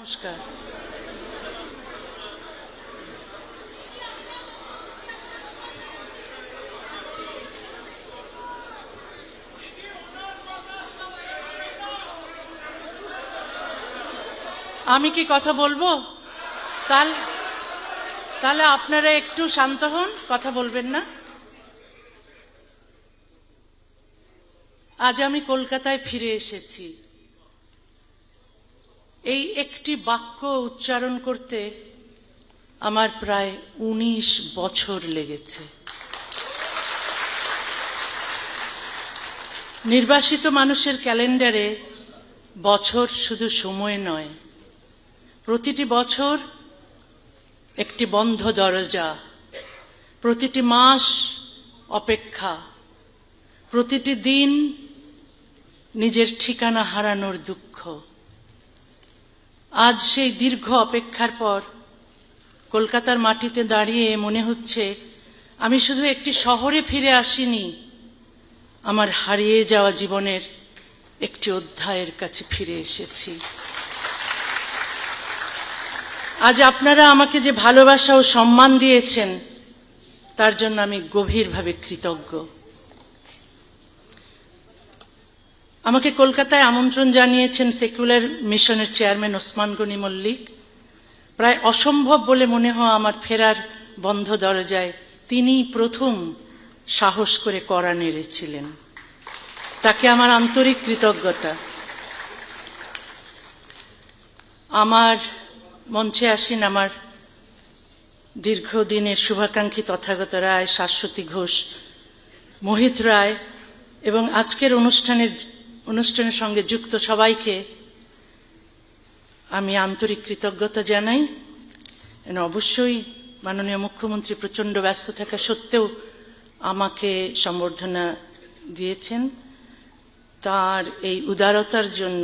নমস্কার। আমি কি কথা বলবো? তাহলে আপনারা একটু শান্ত হন, কথা বলবেন না। আজ আমি কলকাতায় ফিরে এসেছি। এই একটি বাক্য উচ্চারণ করতে আমার প্রায় 19 বছর লেগেছে। নির্বাসিত মানুষের ক্যালেন্ডারে বছর শুধু সময় নয়, প্রতিটি বছর একটি বন্ধ দরজা, প্রতিটি মাস অপেক্ষা, প্রতিটি দিন নিজের ঠিকানা হারানোর দুঃখ। আজ সেই দীর্ঘ অপেক্ষার পর কলকাতার মাটিতে দাঁড়িয়ে মনে হচ্ছে আমি শুধু একটি শহরে ফিরে আসিনি, আমার হারিয়ে যাওয়া জীবনের একটি অধ্যায়ের কাছে ফিরে এসেছি। আজ আপনারা আমাকে যে ভালোবাসা ও সম্মান দিয়েছেন তার জন্য আমি গভীরভাবে কৃতজ্ঞ। আমাকে কলকাতায় আমন্ত্রণ জানিয়েছেন সেকুলার মিশনের চেয়ারম্যান ওসমান গনি মল্লিক। প্রায় অসম্ভব বলে মনে হয় আমার ফেরার বন্ধ দরজায় তিনিই প্রথম সাহস করে কড়া নেড়েছিলেন। তাকে আমার আন্তরিক কৃতজ্ঞতা। আমার মঞ্চে আসেন আমার দীর্ঘদিনের শুভাকাঙ্ক্ষী তথাগত রায়, শাশ্বতী ঘোষ, মোহিত রায় এবং আজকের অনুষ্ঠানের সঙ্গে যুক্ত সবাইকে আমি আন্তরিক কৃতজ্ঞতা জানাই। অবশ্যই মাননীয় মুখ্যমন্ত্রী প্রচণ্ড ব্যস্ত থাকা সত্ত্বেও আমাকে সম্বর্ধনা দিয়েছেন, তার এই উদারতার জন্য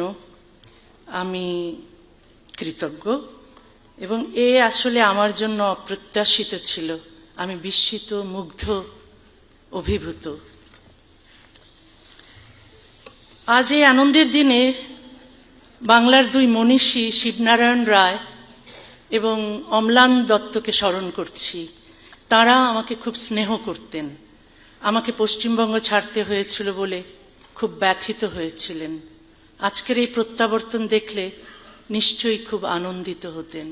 আমি কৃতজ্ঞ। এবং এ আসলে আমার জন্য অপ্রত্যাশিত ছিল। আমি বিস্মিত, মুগ্ধ, অভিভূত। আজ এই আনন্দের দিনে বাংলার দুই মনীষী শিবনারায়ণ রায় এবং অম্লান দত্তকে স্মরণ করছি। তারা আমাকে খুব স্নেহ করতেন। আমাকে পশ্চিমবঙ্গ ছাড়তে হয়েছিল বলে খুব ব্যথিত হয়েছিলেন। আজকের এই প্রত্যাবর্তন দেখলে নিশ্চয়ই খুব আনন্দিত হতেন।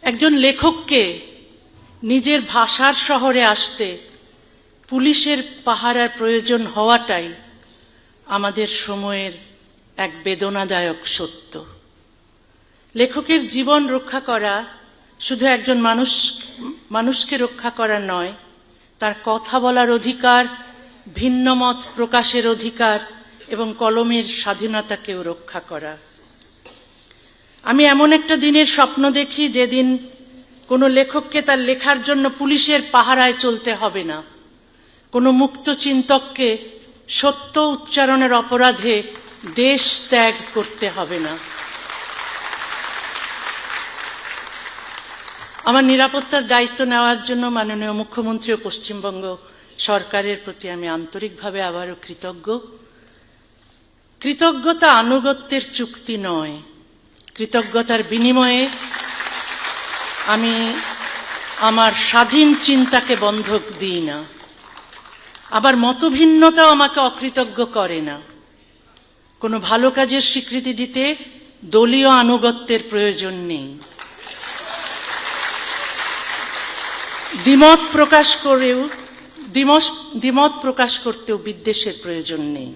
একজন লেখককে নিজের ভাষার শহরে আসতে পুলিশের পাহারার প্রয়োজন হওয়াটাই আমাদের সময়ের এক বেদনাদায়ক সত্য। লেখকের জীবন রক্ষা করা শুধু একজন মানুষকে রক্ষা করা নয়, তার কথা বলার অধিকার, ভিন্নমত প্রকাশের অধিকার এবং কলমের স্বাধীনতাকেও রক্ষা করা। আমি এমন একটা দিনের স্বপ্ন দেখি যেদিন কোনো লেখককে তার লেখার জন্য পুলিশের পাহারায় চলতে হবে না, কোনো মুক্ত চিন্তককে সত্য উচ্চারণের অপরাধে দেশ ত্যাগ করতে হবে না। আমার নিরাপত্তার দায়িত্ব নেওয়ার জন্য মাননীয় মুখ্যমন্ত্রী ও পশ্চিমবঙ্গ সরকারের প্রতি আমি আন্তরিকভাবে আবারও কৃতজ্ঞ। কৃতজ্ঞতা আনুগত্যের চুক্তি নয়, কৃতজ্ঞতার বিনিময়ে আমি আমার স্বাধীন চিন্তাকে বন্ধক দিই না। আবার মতভিন্নতাও আমাকে অকৃতজ্ঞ করে না। কোনো ভালো কাজের স্বীকৃতি দিতে দলীয় আনুগত্যের প্রয়োজন নেই। দ্বিমত প্রকাশ করতেও বিদ্বেষের প্রয়োজন নেই।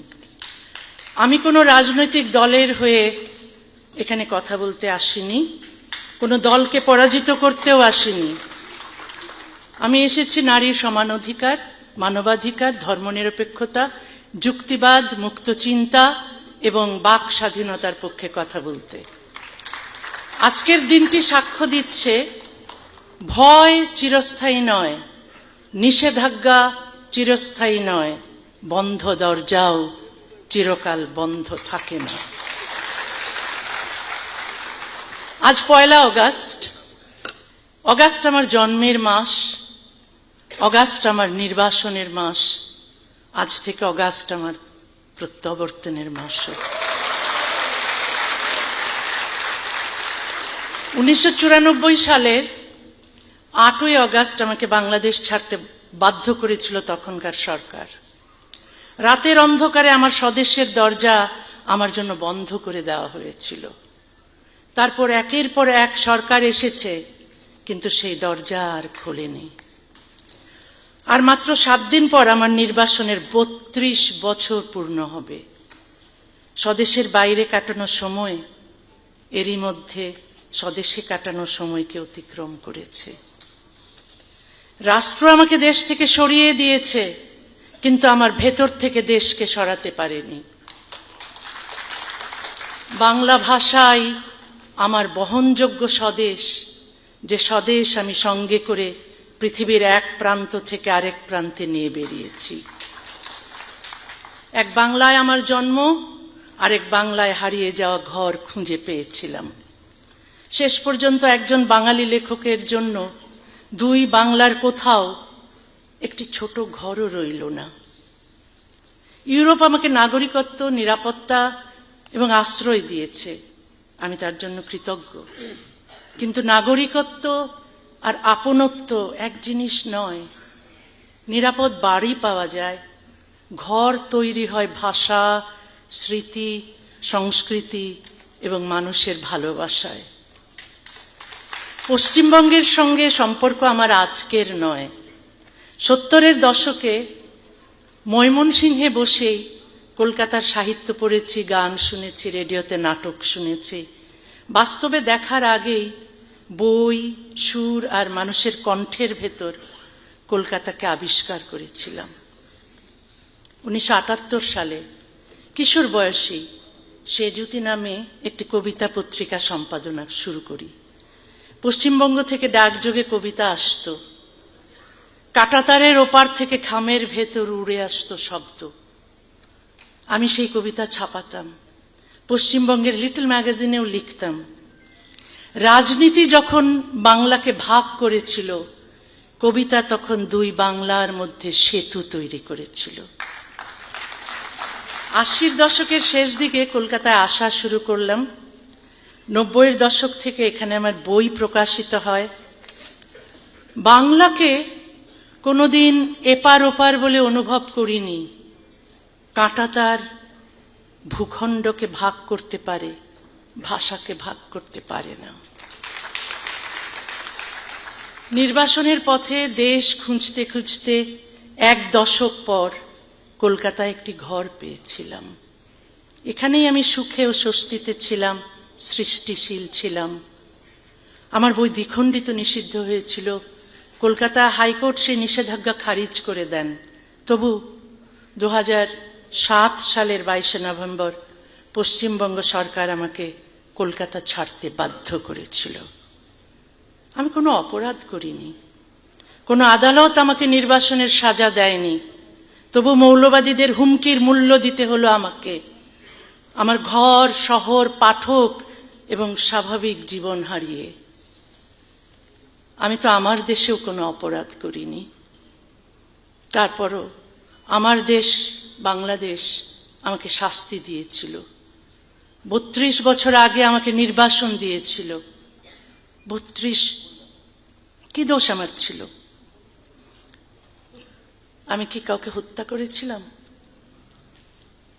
আমি কোনো রাজনৈতিক দলের হয়ে এখানে কথা বলতে আসিনি, কোনো দলকে পরাজিত করতেও আসিনি। আমি এসেছি নারীর সমান অধিকার, মানবাধিকার, ধর্মনিরপেক্ষতা, যুক্তিবাদ, মুক্ত চিন্তা এবং বাক স্বাধীনতার পক্ষে কথা বলতে। আজকের দিনটি সাক্ষ্য দিচ্ছে ভয় চিরস্থায়ী নয়, নিষেধাজ্ঞা চিরস্থায়ী নয়, বন্ধ দরজাও চিরকাল বন্ধ থাকে না। আজ 1 অগাস্ট। অগাস্ট আমার জন্মের মাস, অগাস্ট আমার নির্বাসনের মাস, আজ থেকে অগাস্ট আমার প্রত্যাবর্তনের মাস। 1994 সালের 8ই আগস্ট আমাকে বাংলাদেশ ছাড়তে বাধ্য করেছিল তখনকার সরকার। রাতের অন্ধকারে আমার স্বদেশের দরজা আমার জন্য বন্ধ করে দেওয়া হয়েছিল। তারপর একের পর এক সরকার এসেছে, কিন্তু সেই দরজা আর খোলেনি। আর মাত্র 7 দিন পর আমার নির্বাসনের 32 বছর পূর্ণ হবে। স্বদেশের বাইরে কাটানো সময় এরই মধ্যে স্বদেশে কাটানোর সময়কে অতিক্রম করেছে। রাষ্ট্র আমাকে দেশ থেকে সরিয়ে দিয়েছে, কিন্তু আমার ভেতর থেকে দেশকে সরাতে পারেনি। বাংলা ভাষাই আমার বহনযোগ্য স্বদেশ, যে স্বদেশ আমি সঙ্গে করে পৃথিবীর এক প্রান্ত থেকে আরেক প্রান্তে নিয়ে বেরিয়েছি। এক বাংলায় আমার জন্ম, আরেক বাংলায় হারিয়ে যাওয়া ঘর খুঁজে পেয়েছিলাম। শেষ পর্যন্ত একজন বাঙালি লেখকের জন্য 2 বাংলার কোথাও একটি ছোট ঘরও রইল না। ইউরোপ আমাকে নাগরিকত্ব, নিরাপত্তা এবং আশ্রয় দিয়েছে, আমি তার জন্য কৃতজ্ঞ। কিন্তু নাগরিকত্ব আর আপনত্ব এক জিনিস নয়। নিরাপদ বাড়ি পাওয়া যায়, ঘর তৈরি হয় ভাষা, স্মৃতি, সংস্কৃতি এবং মানুষের ভালোবাসায়। পশ্চিমবঙ্গের সঙ্গে সম্পর্ক আমার আজকের নয়। 70-এর দশকে ময়মনসিংহে বসেই কলকাতার সাহিত্য পড়েছি, গান শুনেছি, রেডিওতে নাটক শুনেছি। বাস্তবে দেখার আগেই বই, সুর আর মানুষের কণ্ঠের ভেতর কলকাতাকে আবিষ্কার করেছিলাম। 1978 সালে কিশোর বয়সী সেজুতি নামে একটি কবিতা পত্রিকা সম্পাদনা শুরু করি। পশ্চিমবঙ্গ থেকে ডাকযোগে কবিতা আসতো, কাঁটাতারের ওপার থেকে খামের ভেতর উড়ে আসতো শব্দ। আমি সেই কবিতা ছাপাতাম, পশ্চিমবঙ্গের লিটল ম্যাগাজিনেও লিখতাম। রাজনীতি যখন বাংলাকে ভাগ করেছিল, কবিতা তখন 2 বাংলার মধ্যে সেতু তৈরি করেছিল। 80-র দশকের শেষ দিকে কলকাতায় আসা শুরু করলাম। 90-এর দশক থেকে এখানে আমার বই প্রকাশিত হয়। বাংলাকে কোনোদিন এপার ওপার বলে অনুভব করিনি। কাঁটাতার ভূখণ্ডকে ভাগ করতে পারে, ভাষাকে ভাগ করতে পারে না। নির্বাসনের পথে দেশ খুঁজতে খুঁজতে 1 দশক পর কলকাতায় একটি ঘর পেয়েছিলাম। এখানেই আমি সুখে ও স্বস্তিতে ছিলাম, সৃষ্টিশীল ছিলাম। আমার বই দ্বিখণ্ডিত নিষিদ্ধ হয়েছিল। কলকাতা হাইকোর্ট সেই নিষেধাজ্ঞা খারিজ করে দেন। তবু 2007 সালের 22শে নভেম্বর পশ্চিমবঙ্গ সরকার আমাকে কলকাতা ছাড়তে বাধ্য করেছিল। আমি কোনো অপরাধ করিনি, কোনো আদালত আমাকে নির্বাসনের সাজা দেয়নি। তবু মৌলবাদীদের হুমকির মূল্য দিতে হলো আমাকে। আমার ঘর, শহর, পাঠক এবং স্বাভাবিক জীবন হারিয়ে। আমি তো আমার দেশেও কোনো অপরাধ করিনি। তারপরও আমার দেশ বাংলাদেশ আমাকে শাস্তি দিয়েছিল। 32 বছর আগে আমাকে নির্বাসন দিয়েছিল। 32 কি দোষ আমার ছিল? আমি কি কাউকে হত্যা করেছিলাম?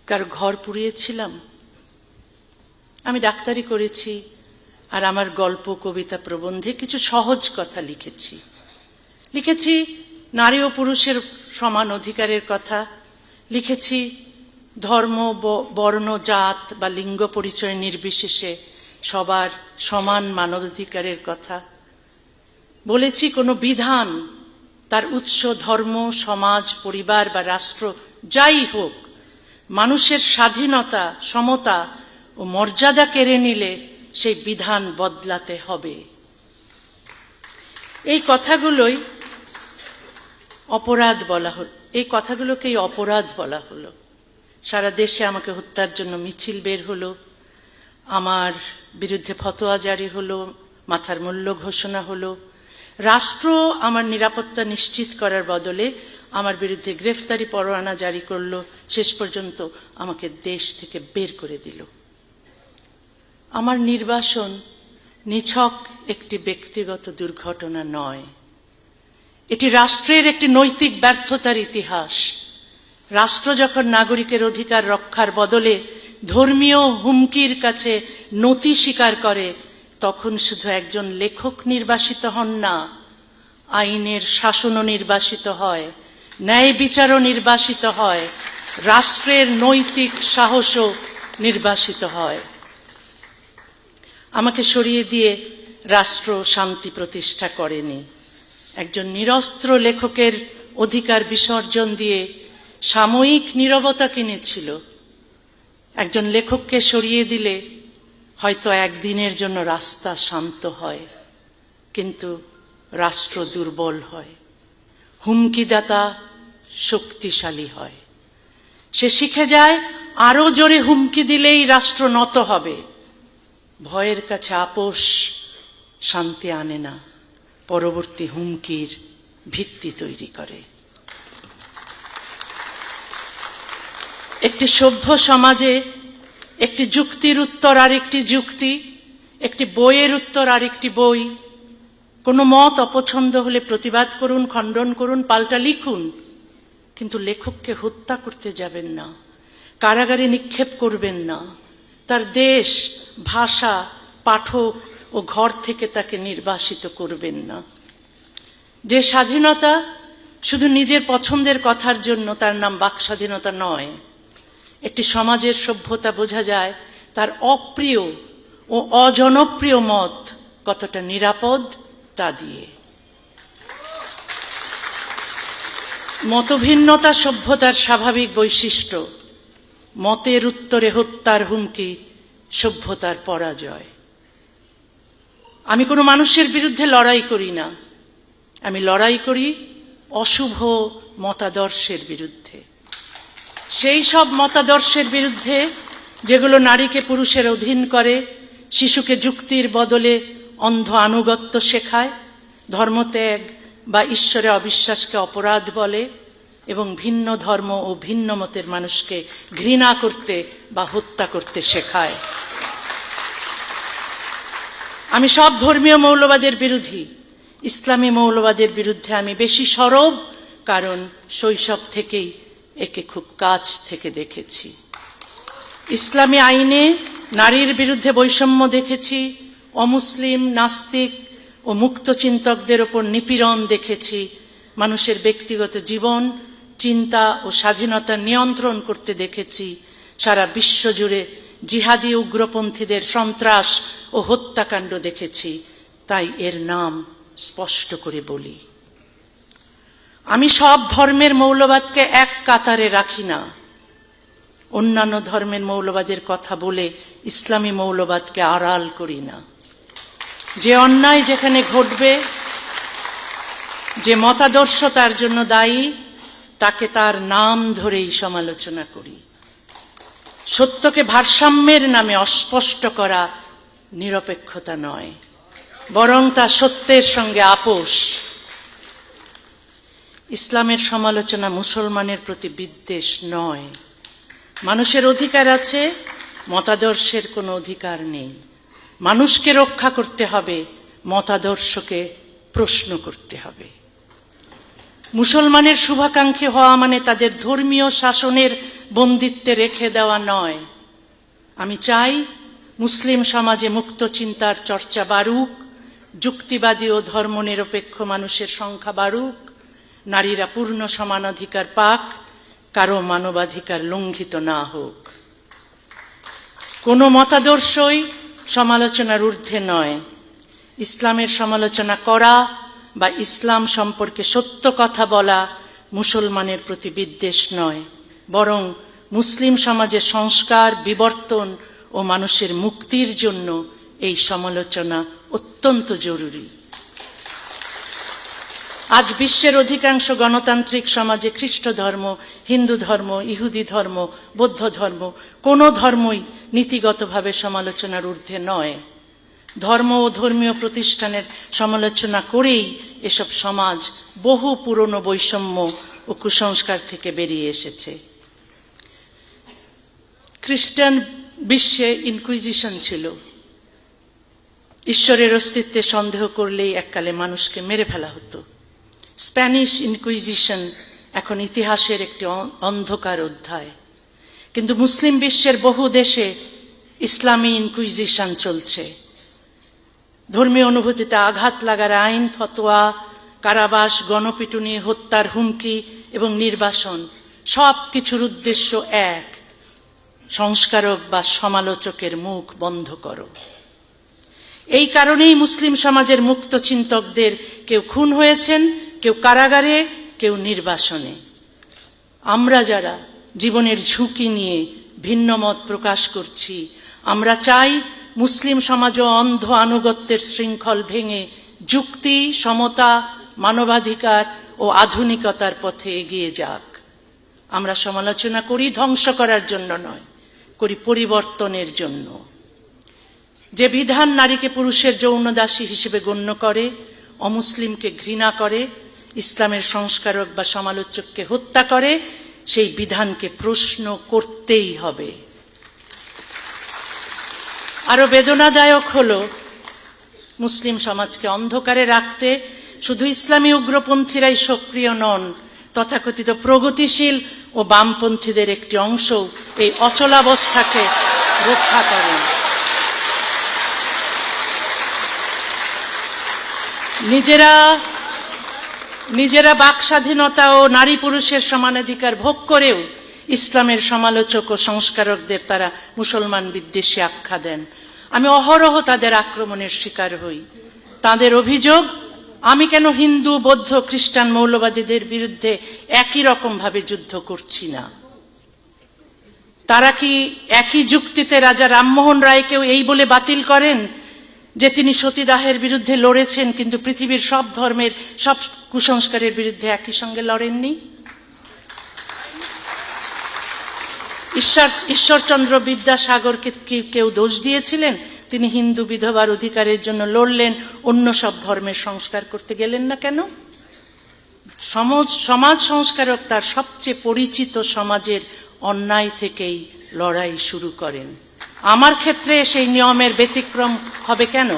কারো ঘর পুড়িয়েছিলাম? আমি ডাক্তারি করেছি, আর আমার গল্প, কবিতা, প্রবন্ধে কিছু সহজ কথা লিখেছি। নারী ও পুরুষের সমান অধিকারের কথা লিখেছি। ধর্ম, বর্ণ, জাত বা লিঙ্গ পরিচয় নির্বিশেষে সবার সমান মানবাধিকারের কথা বলেছি। কোনো বিধান, তার উৎস ধর্ম, সমাজ, পরিবার বা রাষ্ট্র যাই হোক, মানুষের স্বাধীনতা, সমতা ও মর্যাদা কেড়ে নিলে সেই বিধান বদলাতে হবে। এই কথাগুলোই অপরাধ বলা হলো, এই কথাগুলোকেই অপরাধ বলা হলো। সারা দেশে আমাকে হত্যার জন্য মিছিল বের হলো, আমার বিরুদ্ধে ফতোয়া জারি হলো, মাথার মূল্য ঘোষণা হলো। রাষ্ট্র আমার নিরাপত্তা নিশ্চিত করার বদলে আমার বিরুদ্ধে গ্রেফতারি পরোয়ানা জারি করলো। শেষ পর্যন্ত আমাকে দেশ থেকে বের করে দিল। আমার নির্বাসন নিছক একটি ব্যক্তিগত দুর্ঘটনা নয়, এটি রাষ্ট্রের একটি নৈতিক ব্যর্থতার ইতিহাস। রাষ্ট্র যখন নাগরিকের অধিকার রক্ষার বদলে ধর্মীয় হুমকির কাছে নতি স্বীকার করে, তখন শুধু একজন লেখক নির্বাসিত হন না, আইনের শাসনও নির্বাসিত হয়, ন্যায় বিচারও নির্বাসিত হয়, রাষ্ট্রের নৈতিক সাহসও নির্বাসিত হয়। আমাকে সরিয়ে দিয়ে রাষ্ট্র শান্তি প্রতিষ্ঠা করেনি। একজন নিরস্ত্র লেখকের অধিকার বিসর্জন দিয়ে সাময়িক নীরবতা কিনেছিল। একজন লেখককে সরিয়ে দিলে হয়তো একদিনের জন্য রাস্তা শান্ত হয়, কিন্তু রাষ্ট্র দুর্বল হয়, হুমকিদাতা শক্তিশালী হয়। সে শিখে যায় আরো জোরে হুমকি দিলেই রাষ্ট্র নত হবে। ভয়ের কাছে আপোষ শান্তি আনে না, পরবর্তী হুমকির ভিত্তি তৈরি করে। একটি সভ্য সমাজে একটি যুক্তির উত্তর আরেকটি যুক্তি, একটি বইয়ের উত্তর আরেকটি বই। কোনো মত অপছন্দ হলে প্রতিবাদ করুন, খণ্ডন করুন, পাল্টা লিখুন, কিন্তু লেখককে হত্যা করতে যাবেন না, কারাগারে নিক্ষেপ করবেন না, তার দেশ, ভাষা, পাঠক ও ঘর থেকে তাকে নির্বাসিত করবেন না। যে স্বাধীনতা শুধু নিজের পছন্দের কথার জন্য, তার নাম বাক স্বাধীনতা নয়। একটি সমাজের সভ্যতা বোঝা যায় তার অপ্রিয় ও অজনপ্রিয় মত কতটা নিরাপদ তা দিয়ে। মতভিন্নতা সভ্যতার স্বাভাবিক বৈশিষ্ট্য। মতের উত্তরে হত্যার হুমকি সভ্যতার পরাজয়। আমি কোনো মানুষের বিরুদ্ধে লড়াই করি না, আমি লড়াই করি অশুভ মতাদর্শের বিরুদ্ধে। সেই সব মতাদর্শের বিরুদ্ধে যেগুলো নারীকে পুরুষের অধীন করে, শিশুকে যুক্তির বদলে অন্ধ আনুগত্য শেখায়, ধর্মত্যাগ বা ঈশ্বরে অবিশ্বাসকে অপরাধ বলে এবং ভিন্ন ধর্ম ও ভিন্ন মতের মানুষকে ঘৃণা করতে বা হত্যা করতে শেখায়। আমি সব ধর্মীয় মৌলবাদের বিরোধী। ইসলামী মৌলবাদের বিরুদ্ধে আমি বেশি সরব, কারণ শৈশব থেকেই একে খুব কাছ থেকে দেখেছি। ইসলামী আইনে নারীর বিরুদ্ধে বৈষম্য দেখেছি, অমুসলিম, নাস্তিক ও মুক্ত চিন্তকদের ওপর নিপীড়ন দেখেছি, মানুষের ব্যক্তিগত জীবন, চিন্তা ও স্বাধীনতা নিয়ন্ত্রণ করতে দেখেছি, সারা বিশ্ব জুড়ে জিহাদি উগ্রপন্থীদের সন্ত্রাস ও হত্যাকাণ্ড দেখেছি। তাই এর নাম স্পষ্ট করে বলি। আমি সব ধর্মের মৌলবাদকে এক কাতারে রাখি না। অন্যান্য ধর্মের মৌলবাদের কথা বলে ইসলামী মৌলবাদকে আড়াল করি না। যে অন্যায় যেখানে ঘটবে, যে মতাদর্শ তার জন্য দায়ী, তাকে তার নাম ধরেই সমালোচনা করি। সত্যকে ভারসাম্যের নামে অস্পষ্ট করা নিরপেক্ষতা নয়, বরং তা সত্যের সঙ্গে আপোষ। ইসলামের সমালোচনা মুসলমানের প্রতি বিদ্বেষ নয়। মানুষের অধিকার আছে, মতাদর্শের কোনো অধিকার নেই। মানুষকে রক্ষা করতে হবে, মতাদর্শকে প্রশ্ন করতে হবে। মুসলমানের শুভাকাঙ্ক্ষী হওয়া মানে তাদের ধর্মীয় শাসনের বন্দিত্বে রেখে দেওয়া নয়। আমি চাই মুসলিম সমাজে মুক্ত চিন্তার চর্চা বাড়ুক, যুক্তিবাদী ও ধর্মনিরপেক্ষ মানুষের সংখ্যা বাড়ুক, নারীরা পূর্ণ সমানাধিকার পাক, কারো মানবাধিকার লঙ্ঘিত না হোক। কোনো মতাদর্শই সমালোচনার ঊর্ধ্বে নয়। ইসলামের সমালোচনা করা বা ইসলাম সম্পর্কে সত্য কথা বলা মুসলমানের প্রতি বিদ্বেষ নয়, বরং মুসলিম সমাজের সংস্কার, বিবর্তন ও মানুষের মুক্তির জন্য এই সমালোচনা অত্যন্ত জরুরি। আজ বিশ্বের অধিকাংশ গণতান্ত্রিক সমাজে খ্রিস্ট ধর্ম, হিন্দু ধর্ম, ইহুদি ধর্ম, বৌদ্ধ ধর্ম, কোনো ধর্মই নীতিগতভাবে সমালোচনার ঊর্ধ্বে নয়। ধর্ম ও ধর্মীয় প্রতিষ্ঠানের সমালোচনা করেই এসব সমাজ বহু পুরনো বৈষম্য ও কুসংস্কার থেকে বেরিয়ে এসেছে। খ্রিস্টান বিশ্বে ইনকুইজিশন ছিল, ঈশ্বরের অস্তিত্বে সন্দেহ করলেই এককালে মানুষকে মেরে ফেলা হতো। স্প্যানিশ ইনকুইজিশন এখন ইতিহাসের একটি অন্ধকার অধ্যায়, কিন্তু মুসলিম বিশ্বের বহু দেশে ইসলামী ইনকুইজিশন চলছে। ধর্মীয় অনুভূতিতে আঘাত লাগার আইন, ফতোয়া, কারাবাস, গণপিটুনি, হত্যার হুমকি এবং নির্বাসন সব কিছুর উদ্দেশ্য এক: সংস্কারক বা সমালোচকের মুখ বন্ধ করো। এই কারণেই মুসলিম সমাজের মুক্ত চিন্তকদের কেউ খুন হয়েছেন, কেউ কারাগারে, কেউ নির্বাসনে। আমরা যারা জীবনের ঝুঁকি নিয়ে ভিন্ন মত প্রকাশ করছি, আমরা চাই মুসলিম সমাজও অন্ধ আনুগত্যের শৃঙ্খল ভেঙে যুক্তি, সমতা, মানবাধিকার ও আধুনিকতার পথে এগিয়ে যাক। আমরা সমালোচনা করি ধ্বংস করার জন্য নয়, করি পরিবর্তনের জন্য। যে বিধান নারীকে পুরুষের যৌনদাসী হিসেবে গণ্য করে, অমুসলিমকে ঘৃণা করে, ইসলামের সংস্কারক বা সমালোচককে হত্যা করে, সেই বিধানকে প্রশ্ন করতেই হবে। আরো বেদনাদায়ক হলো, মুসলিম সমাজকে অন্ধকারে রাখতে শুধু ইসলামী উগ্রপন্থীরাই সক্রিয় নন, তথাকথিত প্রগতিশীল ও বামপন্থীদের একটি অংশ এই অচলাবস্থাকে রক্ষা করেন। নিজেরা বাক স্বাধীনতা ও নারী পুরুষের সমানাধিকার ভোগ করেও ইসলামের সমালোচক ও সংস্কারকদের তারা মুসলমান বিদ্বেষী আখ্যা দেন। আমি অহরহ তাদের আক্রমণের শিকার হই। তাদের অভিযোগ, আমি কেন হিন্দু, বৌদ্ধ, খ্রিস্টান মৌলবাদীদের বিরুদ্ধে একই রকম ভাবে যুদ্ধ করছি না? তারা কি একই যুক্তিতে রাজা রামমোহন রায়কেও এই বলে বাতিল করেন যে তিনি সতীদাহের বিরুদ্ধে লড়েছেন, কিন্তু পৃথিবীর সব ধর্মের সব কুসংস্কারের বিরুদ্ধে একই সঙ্গে লড়েননি? ঈশ্বরচন্দ্র বিদ্যাসাগরকে কি কেউ দোষ দিয়েছিলেন? তিনি হিন্দু বিধবার অধিকারের জন্য লড়লেন, অন্য সব ধর্মের সংস্কার করতে গেলেন না কেন? সমাজ সংস্কারক তার সবচেয়ে পরিচিত সমাজের অন্যায় থেকেই লড়াই শুরু করেন। আমার ক্ষেত্রে সেই নিয়মের ব্যতিক্রম হবে কেন?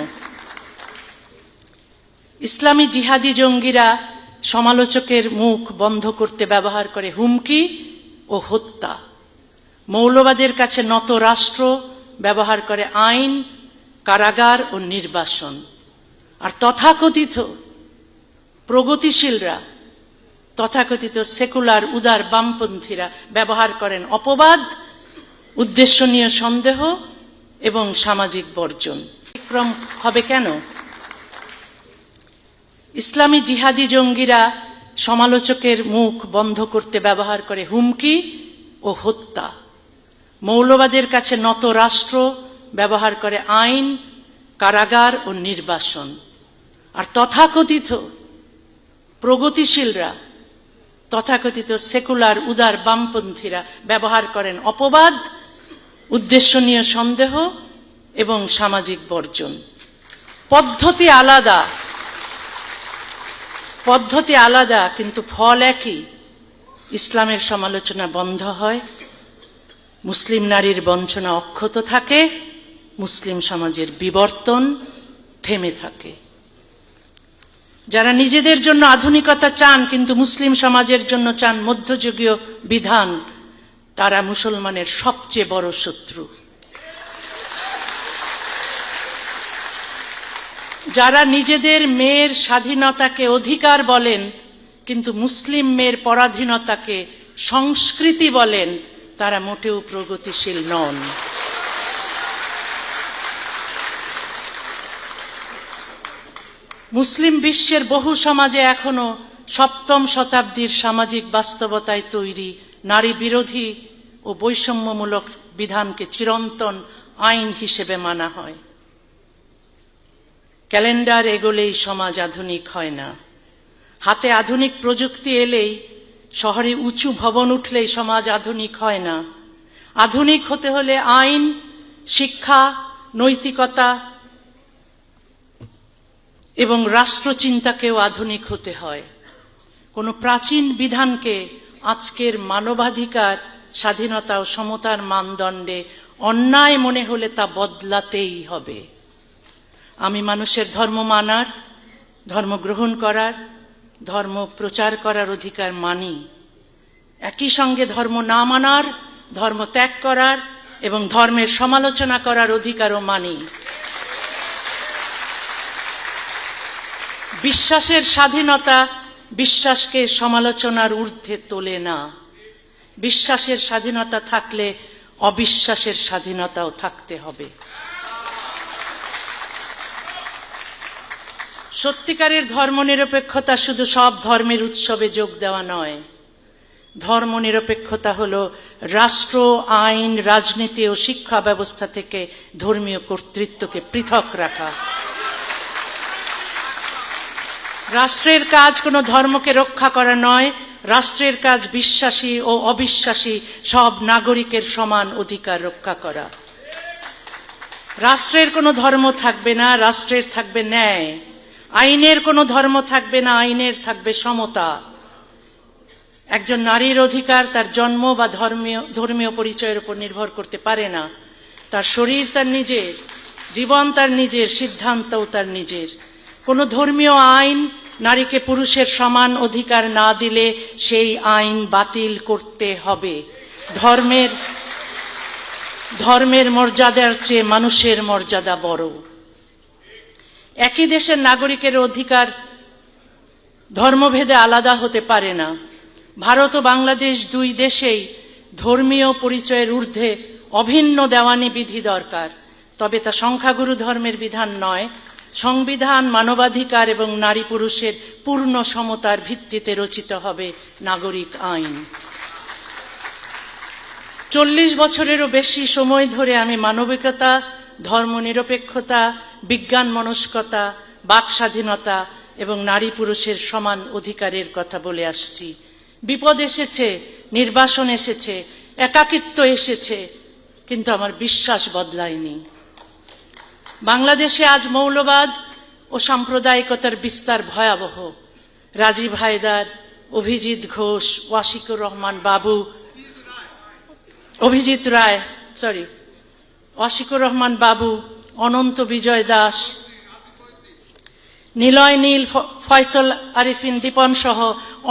ইসলামী জিহাদি জঙ্গিরা সমালোচকের মুখ বন্ধ করতে ব্যবহার করে হুমকি ও হত্যা। মৌলবাদের কাছে নত রাষ্ট্র ব্যবহার করে আইন, কারাগার ও নির্বাসন। আর তথাকথিত প্রগতিশীলরা, তথাকথিত সেকুলার উদার বামপন্থীরা ব্যবহার করেন অপবাদ, উদ্দেশ্যনীয় সন্দেহ এবং সামাজিক বর্জন। ব্যতিক্রম হবে কেন? ইসলামী জিহাদি জঙ্গিরা সমালোচকের মুখ বন্ধ করতে ব্যবহার করে হুমকি ও হত্যা। মৌলবাদের কাছে নত রাষ্ট্র ব্যবহার করে আইন, কারাগার ও নির্বাসন। আর তথাকথিত প্রগতিশীলরা, তথাকথিত সেকুলার উদার বামপন্থীরা ব্যবহার করেন অপবাদ, উদ্দেশ্যনীয় সন্দেহ এবং সামাজিক বর্জন। পদ্ধতি আলাদা কিন্তু ফল একই। ইসলামের সমালোচনা বন্ধ হয়, মুসলিম নারীর বঞ্চনা অক্ষত থাকে, মুসলিম সমাজের বিবর্তন থেমে থাকে। যারা নিজেদের জন্য আধুনিকতা চান কিন্তু মুসলিম সমাজের জন্য চান মধ্যযুগীয় বিধান, তারা মুসলমানের সবচেয়ে বড় শত্রু। যারা নিজেদের মেয়ের স্বাধীনতাকে অধিকার বলেন কিন্তু মুসলিম মেয়ের পরাধীনতাকে সংস্কৃতি বলেন, তারা মোটেও প্রগতিশীল নন। মুসলিম বিশ্বের বহু সমাজে এখনো সপ্তম শতাব্দীর সামাজিক বাস্তবতায় তৈরি নারী বিরোধী ও বৈষম্যমূলক বিধানকে চিরন্তন আইন হিসেবে মানা হয়। ক্যালেন্ডার এগোলেই সমাজ আধুনিক হয় না। হাতে আধুনিক প্রযুক্তি এলেই, শহরে উঁচু ভবন উঠলেই সমাজ আধুনিক হয় না। আধুনিক হতে হলে আইন, শিক্ষা, নৈতিকতা এবং রাষ্ট্রচিন্তাকেও আধুনিক হতে হয়। কোনো প্রাচীন বিধানকে আজকের মানবাধিকার, স্বাধীনতা ও সমতার মানদণ্ডে অন্যায় মনে হলে তা বদলাতেই হবে। আমি মানুষের ধর্ম মানার, ধর্ম গ্রহণ করার, ধর্ম প্রচার করার অধিকার মানি। একই সঙ্গে ধর্ম না মানার, ধর্ম ত্যাগ করার এবং ধর্মের সমালোচনা করার অধিকারও মানি। বিশ্বাসের স্বাধীনতা বিশ্বাসকে সমালোচনার ঊর্ধ্বে তোলে না। বিশ্বাসের স্বাধীনতা থাকলে অবিশ্বাসের স্বাধীনতাও থাকতে হবে। সত্যিকারের ধর্মনিরপেক্ষতা শুধু সব ধর্মের উৎসবে যোগ দেওয়া নয়। ধর্মনিরপেক্ষতা হলো রাষ্ট্র, আইন, রাজনীতি ও শিক্ষা ব্যবস্থা থেকে ধর্মীয় কর্তৃত্বকে পৃথক রাখা। রাষ্ট্রের কাজ কোনো ধর্মকে রক্ষা করা নয়, রাষ্ট্রের কাজ বিশ্বাসী ও অবিশ্বাসী সব নাগরিকের সমান অধিকার রক্ষা করা। রাষ্ট্রের কোনো ধর্ম থাকবে না, রাষ্ট্রের থাকবে ন্যায়। আইনের কোনো ধর্ম থাকবে না, আইনের থাকবে সমতা। একজন নারীর অধিকার তার জন্ম বা ধর্মীয় পরিচয়ের উপর নির্ভর করতে পারে না। তার শরীর তার নিজের, জীবন তার নিজের, সিদ্ধান্তও তার নিজের। কোনো ধর্মীয় আইন নারীকে পুরুষের সমান অধিকার না দিলে সেই আইন বাতিল করতে হবে। ধর্মের মর্যাদার চেয়ে মানুষের মর্যাদা বড়। একই দেশের নাগরিকের অধিকার ধর্মভেদে আলাদা হতে পারে না। ভারত ও বাংলাদেশ দুই দেশেই ধর্মীয় পরিচয়ের ঊর্ধ্বে অভিন্ন দেওয়ানি বিধি দরকার, তবে তা সংখ্যাগুরু ধর্মের বিধান নয়। সংবিধান, মানবাধিকার এবং নারী পুরুষের পূর্ণ সমতার ভিত্তিতে রচিত হবে নাগরিক আইন। 40 বছরেরও বেশি সময় ধরে আমি মানবিকতা, ধর্মনিরপেক্ষতা, বিজ্ঞান মনস্কতা, বাক স্বাধীনতা এবং নারী পুরুষের সমান অধিকারের কথা বলে আসছি। বিপদ এসেছে, নির্বাসন এসেছে, একাকিত্ব এসেছে, কিন্তু আমার বিশ্বাস বদলায়নি। বাংলাদেশে আজ মৌলবাদ ও সাম্প্রদায়িকতার বিস্তার ভয়াবহ। রাজীব হায়দার, অভিজিৎ ঘোষ, ওয়াশিকুর রহমান বাবু, ওয়াশিকুর রহমান বাবু, অনন্ত বিজয় দাস, নিলয় নীল, ফয়সল আরিফিন দীপন সহ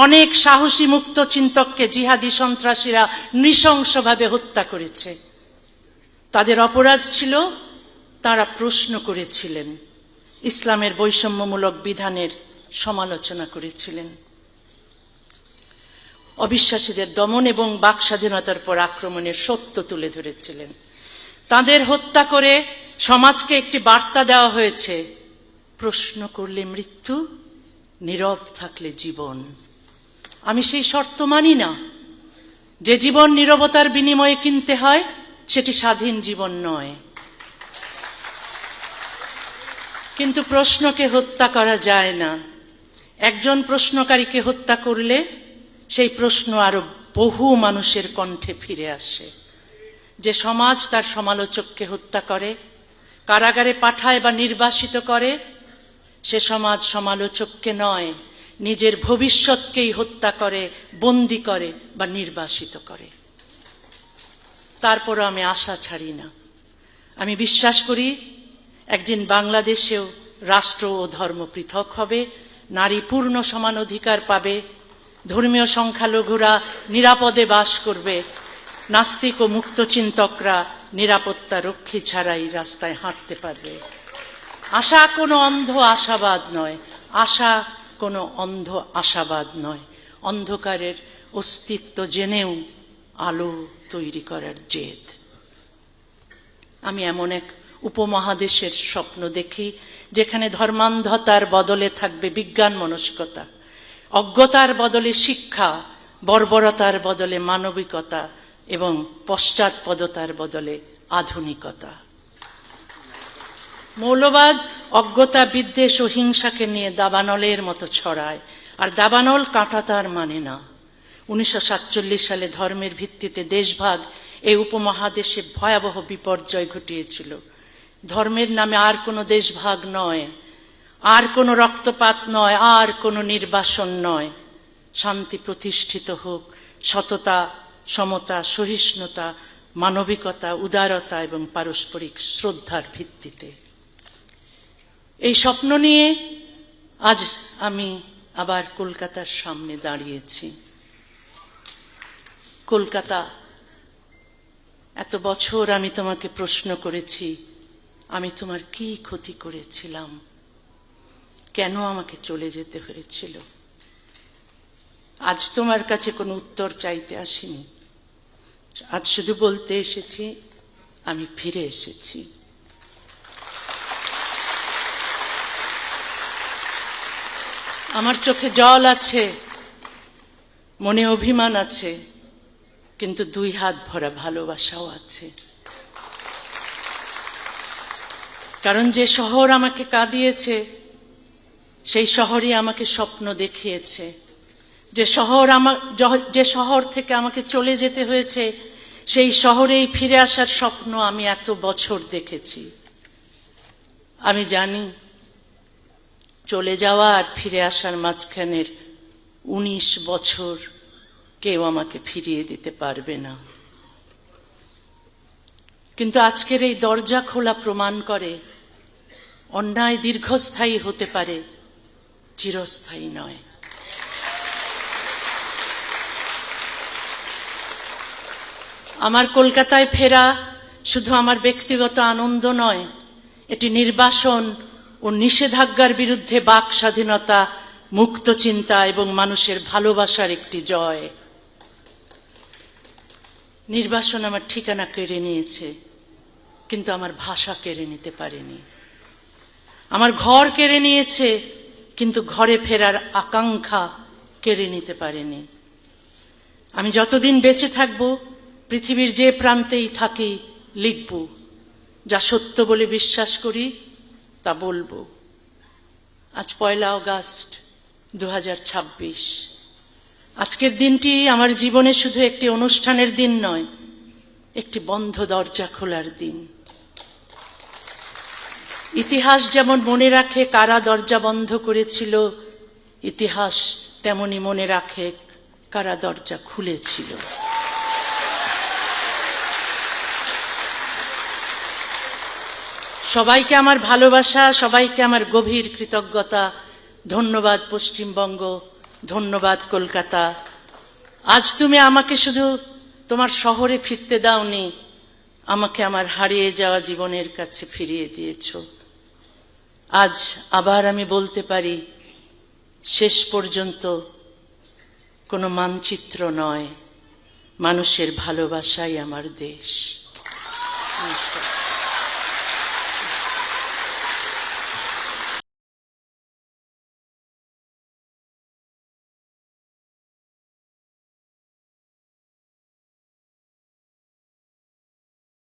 অনেক সাহসী মুক্ত চিন্তককে জিহাদি সন্ত্রাসীরা নৃশংসভাবে হত্যা করেছে। তাদের অপরাধ ছিল তারা প্রশ্ন করেছিলেন, ইসলামের বৈষম্যমূলক বিধানের সমালোচনা করেছিলেন, অবিশ্বাসীদের দমন এবং বাক স্বাধীনতার পর আক্রমণের সত্য তুলে ধরেছিলেন। তাদের হত্যা করে সমাজকে একটি বার্তা দেওয়া হয়েছে, প্রশ্ন করলে মৃত্যু, নীরব থাকলে জীবন। আমি সেই শর্ত মানি না। যে জীবন নীরবতার বিনিময়ে কিনতে হয় সেটি স্বাধীন জীবন নয়। কিন্তু প্রশ্নকে হত্যা করা যায় না। একজন প্রশ্নকারীকে হত্যা করলে সেই প্রশ্ন আরো বহু মানুষের কণ্ঠে ফিরে আসে। যে সমাজ তার সমালোচককে হত্যা করে, কারাগারে পাঠায় বা নির্বাসিত করে, সে সমাজ সমালোচককে নয়, নিজের ভবিষ্যৎকেই হত্যা করে, বন্দী করে বা নির্বাসিত করে। তারপরও আমি আশা ছাড়ি না। আমি বিশ্বাস করি একদিন বাংলাদেশেও রাষ্ট্র ও ধর্ম পৃথক হবে, নারী পূর্ণ সমান অধিকার পাবে, ধর্মীয় সংখ্যালঘুরা নিরাপদে বাস করবে, নাস্তিক ও মুক্তচিন্তকরা নিরাপত্তা রক্ষী ছাড়াই রাস্তায় হাঁটতে পারবে। আশা কোনো অন্ধ আশাবাদ নয়, আশা কোনো অন্ধ আশাবাদ নয়, অন্ধকারের অস্তিত্ব জেনেও আলো তৈরি করার জেদ। আমি এমন এক উপমহাদেশের স্বপ্ন দেখি যেখানে ধর্মান্ধতার বদলে থাকবে বিজ্ঞান মনস্কতা, অজ্ঞতার বদলে শিক্ষা, বর্বরতার বদলে মানবিকতা এবং পশ্চাৎপদতার বদলে আধুনিকতা। মৌলবাদ অজ্ঞতা, বিদ্বেষ ও হিংসাকে নিয়ে দাবানলের মতো ছড়ায়, আর দাবানল কাঁটা তার মানে না। 1947 সালে ধর্মের ভিত্তিতে দেশভাগ এই উপমহাদেশে ভয়াবহ বিপর্যয় ঘটিয়েছিল। ধর্মের নামে আর কোনো দেশভাগ নয়, আর কোনো রক্তপাত নয়, আর কোনো নির্বাসন নয়। শান্তি প্রতিষ্ঠিত হোক সততা, সমতা, সহিষ্ণুতা, মানবিকতা, উদারতা এবং পারস্পরিক শ্রদ্ধার ভিত্তিতে। এই স্বপ্ন নিয়ে আজ আমি আবার কলকাতার সামনে দাঁড়িয়েছি। কলকাতা, এত বছর আমি তোমাকে প্রশ্ন করেছি, আমি তোমার কি ক্ষতি করেছিলাম, কেন আমাকে চলে যেতে হয়েছিল? আজ তোমার কাছে কোনো উত্তর চাইতে আসিনি, আজ শুধু বলতে এসেছি আমি ফিরে এসেছি। আমার চোখে জল আছে, মনে অভিমান আছে, কিন্তু দুই হাত ভরা ভালোবাসাও আছে। কারণ যে শহর আমাকে কাঁদিয়েছে, সেই শহরই আমাকে স্বপ্ন দেখিয়েছে। যে শহর থেকে আমাকে চলে যেতে হয়েছে, সেই শহরেই ফিরে আসার স্বপ্ন আমি এত বছর দেখেছি। আমি জানি চলে যাওয়া আর ফিরে আসার মাঝখানের 19 বছর কেউ আমাকে ফিরিয়ে দিতে পারবে না। কিন্তু আজকের এই দরজা খোলা প্রমাণ করে অন্যায় দীর্ঘস্থায়ী হতে পারে, চিরস্থায়ী নয়। আমার কলকাতায় ফেরা শুধু আমার ব্যক্তিগত আনন্দ নয়, এটি নির্বাসন ও নিষেধাজ্ঞার বিরুদ্ধে বাক স্বাধীনতা, মুক্ত চিন্তা এবং মানুষের ভালোবাসার একটি জয়। নির্বাসন আমার ঠিকানা কেড়ে নিয়েছে, কিন্তু আমার ভাষা কেড়ে নিতে পারেনি। আমার ঘর কেড়ে নিয়েছে, কিন্তু ঘরে ফেরার আকাঙ্ক্ষা কেড়ে নিতে পারেনি। আমি যতদিন বেঁচে থাকব, পৃথিবীর যে প্রান্তেই থাকি লিখব, যা সত্য বলে বিশ্বাস করি তা বলবো। আজ 1 অগাস্ট 2026। আজকের দিনটি আমার জীবনে শুধু একটি অনুষ্ঠানের দিন নয়, একটি বন্ধ দরজা খোলার দিন। ইতিহাস যেমন মনে রাখে কারা দরজা বন্ধ করেছিল, ইতিহাস তেমনি মনে রাখে কারা দরজা খুলেছিল। সবাইকে আমার ভালোবাসা, সবাইকে আমার গভীর কৃতজ্ঞতা। ধন্যবাদ পশ্চিমবঙ্গ, ধন্যবাদ কলকাতা। আজ তুমি আমাকে শুধু তোমার শহরে ফিরতে দাওনি, আমাকে আমার হারিয়ে যাওয়া জীবনের কাছে ফিরিয়ে দিয়েছ। আজ আবার আমি বলতে পারি, শেষ পর্যন্ত কোনো মানচিত্র নয়, মানুষের ভালোবাসাই আমার দেশ। নমস্কার।